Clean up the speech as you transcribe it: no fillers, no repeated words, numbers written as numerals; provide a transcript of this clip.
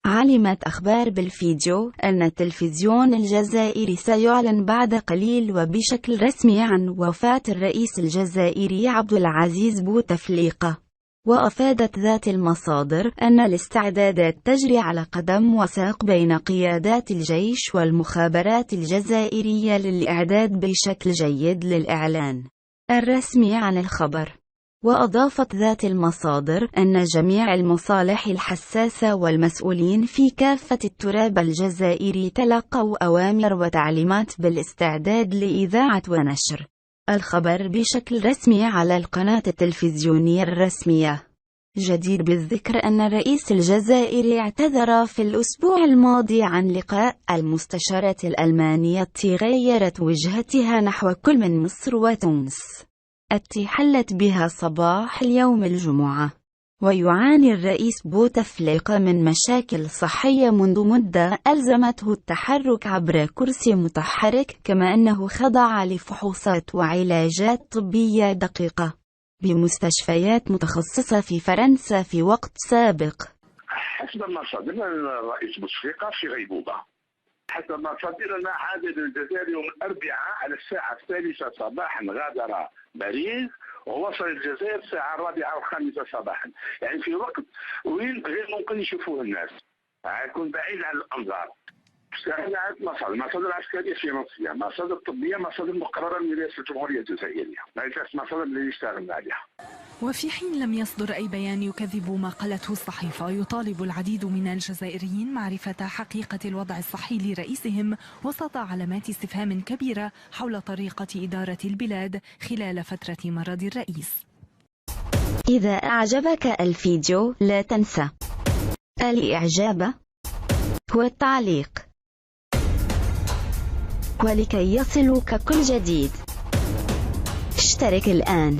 علمت أخبار بالفيديو أن التلفزيون الجزائري سيعلن بعد قليل وبشكل رسمي عن وفاة الرئيس الجزائري عبد العزيز بوتفليقة. وأفادت ذات المصادر أن الاستعدادات تجري على قدم وساق بين قيادات الجيش والمخابرات الجزائرية للإعداد بشكل جيد للإعلان الرسمي عن الخبر. وأضافت ذات المصادر أن جميع المصالح الحساسة والمسؤولين في كافة التراب الجزائري تلقوا أوامر وتعليمات بالاستعداد لإذاعة ونشر الخبر بشكل رسمي على القناة التلفزيونية الرسمية. جدير بالذكر أن الرئيس الجزائري اعتذر في الأسبوع الماضي عن لقاء المستشارة الألمانية التي غيرت وجهتها نحو كل من مصر وتونس التي حلت بها صباح اليوم الجمعة. ويعاني الرئيس بوتفليقة من مشاكل صحية منذ مدة ألزمته التحرك عبر كرسي متحرك، كما أنه خضع لفحوصات وعلاجات طبية دقيقة بمستشفيات متخصصة في فرنسا في وقت سابق. حسب مصادرنا الرئيس بوتفليقة في غيبوبة. حسب مصادرنا عاد الجزائر يوم الأربعاء على الساعة 3 صباحا، غادر باريس ووصل الجزائر الساعة 4 أو 5 صباحا، يعني في وقت وين غير ممكن يشوفوه الناس، يكون بعيد عن الأنظار. مصادر عسكرية فرنسية، مصادر طبية، مصادر مقررة من رئاسة الجمهورية الجزائرية، هذه مصادر اللي اشتغلنا عليها. وفي حين لم يصدر أي بيان يكذب ما قالته الصحيفة، يطالب العديد من الجزائريين معرفة حقيقة الوضع الصحي لرئيسهم وسط علامات استفهام كبيرة حول طريقة إدارة البلاد خلال فترة مرض الرئيس. إذا أعجبك الفيديو لا تنسى الإعجاب والتعليق، ولكي يصلك كل جديد اشترك الآن.